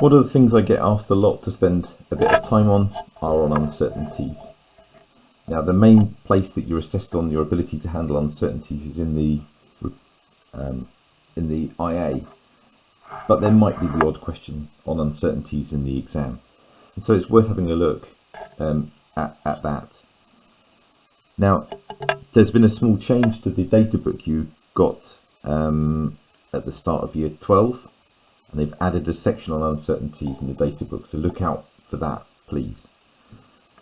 One of the things I get asked a lot to spend a bit of time on are on uncertainties. Now, the main place that you're assessed on your ability to handle uncertainties is in the IA, but there might be the odd question on uncertainties in the exam, and so it's worth having a look at that. Now, there's been a small change to the data book you got at the start of year 12, and they've added a section on uncertainties in the data book, so look out for that, please.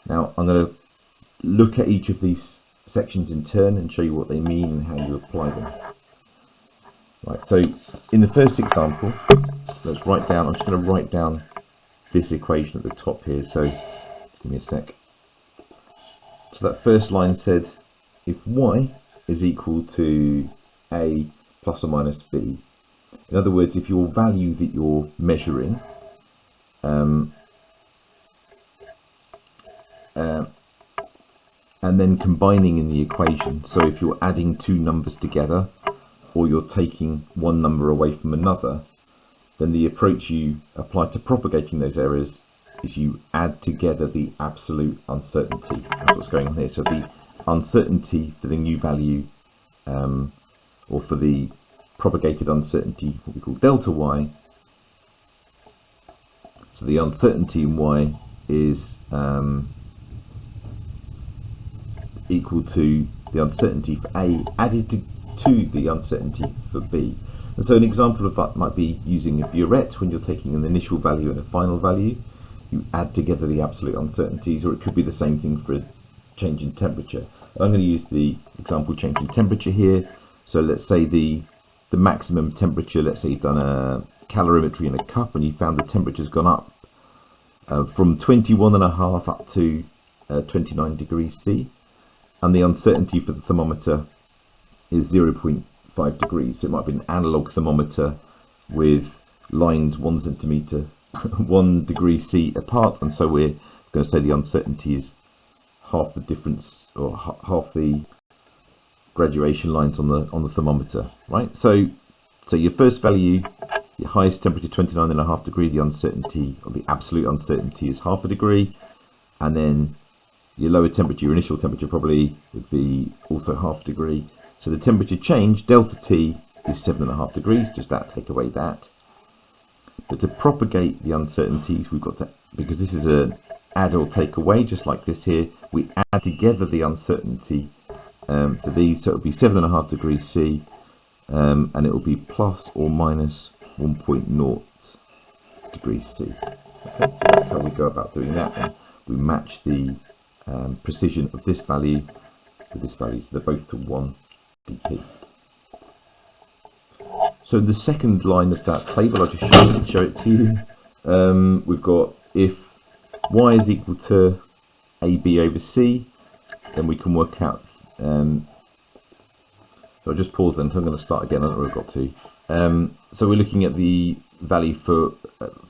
Now, I'm going to look at each of these sections in turn and show you what they mean and how you apply them. Right, so in the first example, let's write down, I'm just going to write down this equation at the top here, so give me a sec. So that first line said, if y is equal to a plus or minus b, in other words, if your value that you're measuring and then combining in the equation, so if you're adding two numbers together or you're taking one number away from another, then the approach you apply to propagating those errors is you add together the absolute uncertainty. That's what's going on here. So the uncertainty for the new value, or for the propagated uncertainty, what we call delta y. So the uncertainty in y is equal to the uncertainty for A added to the uncertainty for B. And so an example of that might be using a burette. When you're taking an initial value and a final value, you add together the absolute uncertainties, or it could be the same thing for a change in temperature. And I'm going to use the example change in temperature here. So let's say the maximum temperature, let's say you've done a calorimetry in a cup and you found the temperature's gone up from 21.5 up to 29 degrees C, and the uncertainty for the thermometer is 0.5 degrees. So it might be an analog thermometer with lines 1 centimeter 1 degree C apart, and so we're going to say the uncertainty is half the difference, or half the graduation lines on the thermometer, right? So your first value, your highest temperature 29.5 degrees, the uncertainty, or the absolute uncertainty, is half a degree, and then your lower temperature, your initial temperature, probably would be also half a degree. So the temperature change, delta T, is 7.5 degrees, just that, take away that. But to propagate the uncertainties, we've got to, because this is an add or take away, just like this here, we add together the uncertainty for these, so it will be 7.5 degrees C, and it will be plus or minus 1.0 degrees C. Okay, so that's how we go about doing that. And we match the precision of this value with this value, so they're both to 1 dp. So the second line of that table, I'll just show it to you. We've got if y is equal to AB over C, then we can work out. So I'll just pause then, so I'm going to start again. I don't know where I've got to. So we're looking at the value for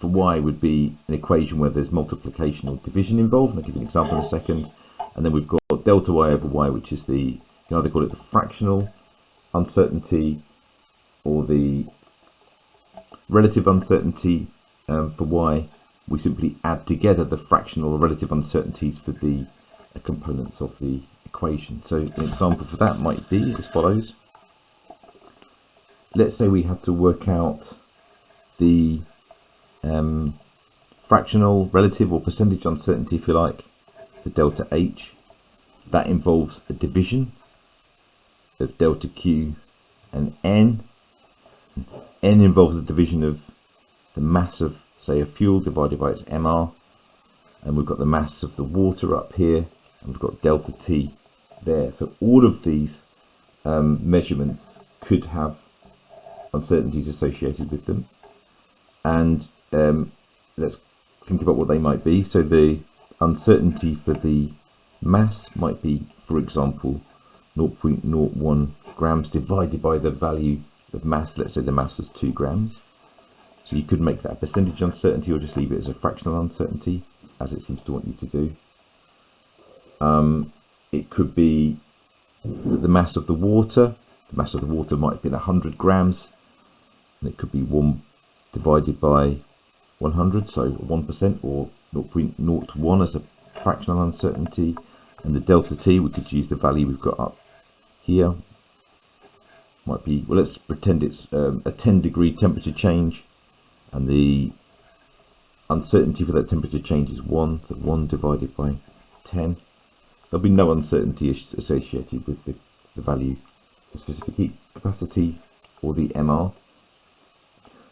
y would be an equation where there's multiplication or division involved, and I'll give you an example in a second. And then we've got delta y over y, which is you can either call it the fractional uncertainty or the relative uncertainty for y. We simply add together the fractional or relative uncertainties for the components of the equation. So an example for that might be as follows. Let's say we had to work out the fractional, relative or percentage uncertainty, if you like, for delta H. That involves a division of delta Q and N. N involves the division of the mass of, say, a fuel divided by its MR, and we've got the mass of the water up here, and we've got delta T there. So all of these measurements could have uncertainties associated with them, and let's think about what they might be. So the uncertainty for the mass might be, for example, 0.01 grams divided by the value of mass. Let's say the mass was 2 grams. So you could make that a percentage uncertainty, or just leave it as a fractional uncertainty, as it seems to want you to do. It could be the mass of the water. The mass of the water might have been 100 grams, and it could be 1 divided by 100, so 1%, or 0.01 as a fractional uncertainty. And the delta t, we could use the value we've got up here. Might be, well, let's pretend it's a 10-degree temperature change, and the uncertainty for that temperature change is 1, so 1 divided by 10. There'll be no uncertainty associated with the value, the specific heat capacity, or the MR.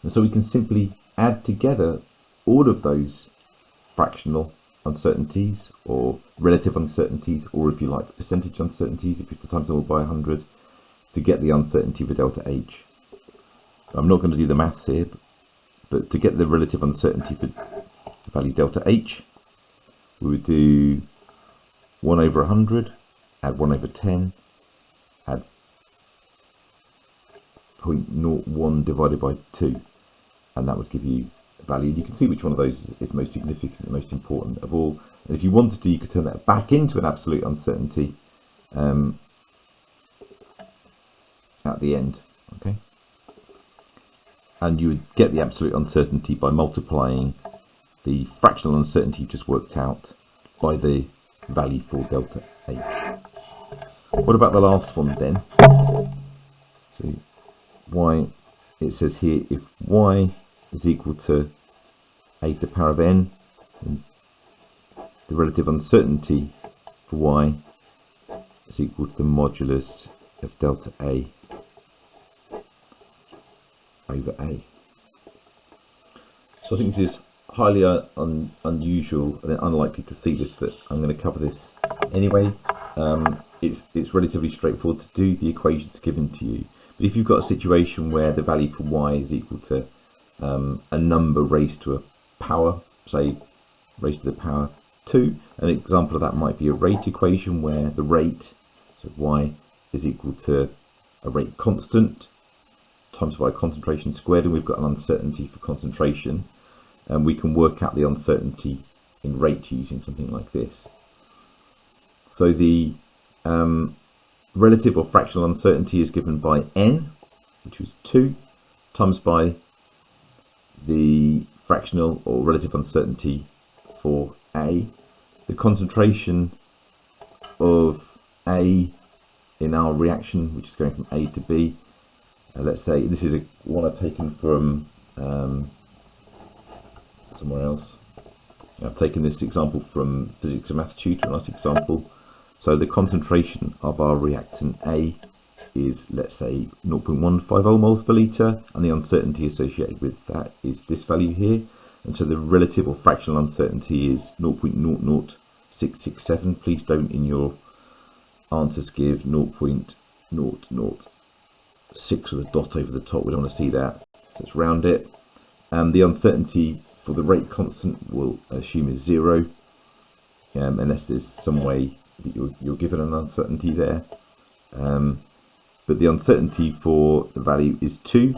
And so we can simply add together all of those fractional uncertainties, or relative uncertainties, or if you like, percentage uncertainties, if you times them all by 100, to get the uncertainty for delta H. I'm not going to do the maths here, but to get the relative uncertainty for the value delta H, we would do 1 over 100, add 1 over 10, add 0.01 divided by 2, and that would give you a value. You can see which one of those is most significant, most important of all. And if you wanted to, you could turn that back into an absolute uncertainty at the end, okay? And you would get the absolute uncertainty by multiplying the fractional uncertainty you just worked out by the value for delta H. What about the last one then? So y, it says here, if y is equal to a to the power of n, then the relative uncertainty for y is equal to the modulus of delta A over A. So I think this is highly unusual and unlikely to see this, but I'm going to cover this anyway. It's relatively straightforward to do the equations given to you. But if you've got a situation where the value for y is equal to a number raised to a power, say raised to the power 2, an example of that might be a rate equation where the rate, so y is equal to a rate constant times by concentration squared, and we've got an uncertainty for concentration, and we can work out the uncertainty in rate using something like this. So the relative or fractional uncertainty is given by n, which was 2, times by the fractional or relative uncertainty for A. The concentration of A in our reaction, which is going from A to B, let's say this is one I've taken from somewhere else. I've taken this example from Physics and Maths Tutor, a nice example. So the concentration of our reactant A is, let's say, 0.15 moles per litre, and the uncertainty associated with that is this value here. And so the relative or fractional uncertainty is 0.00667. Please don't in your answers give 0.006 with a dot over the top. We don't want to see that. So let's round it. And the uncertainty for the rate constant we'll assume is 0, unless there's some way that you're given an uncertainty there. But the uncertainty for the value is 2,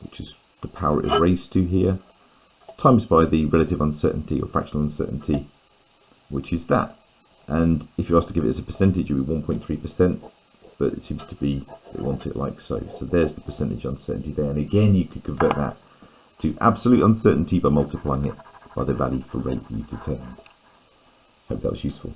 which is the power it is raised to here, times by the relative uncertainty or fractional uncertainty, which is that. And if you asked to give it as a percentage, it would be 1.3%, but it seems to be, they want it like so. So there's the percentage uncertainty there. And again, you could convert that to absolute uncertainty by multiplying it by the value for rate that you determined. Hope that was useful.